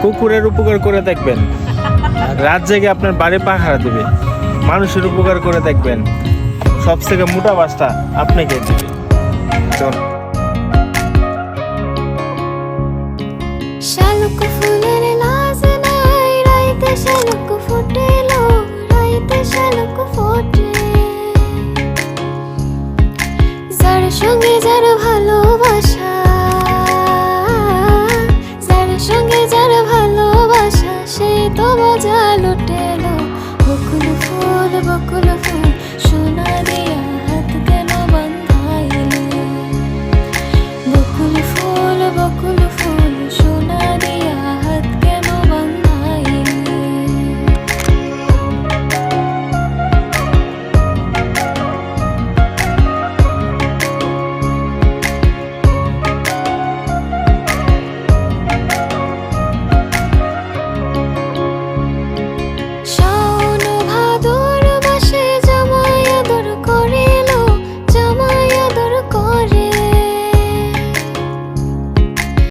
কুকুরের উপকার করে দেখবেন, রাত জেগে আপনার বাড়ি পাহারা দিবে। মানুষের উপকার করে দেখবেন, সবথেকে মোটা বাসটা আপনাকে দিবে। শালুক ফুল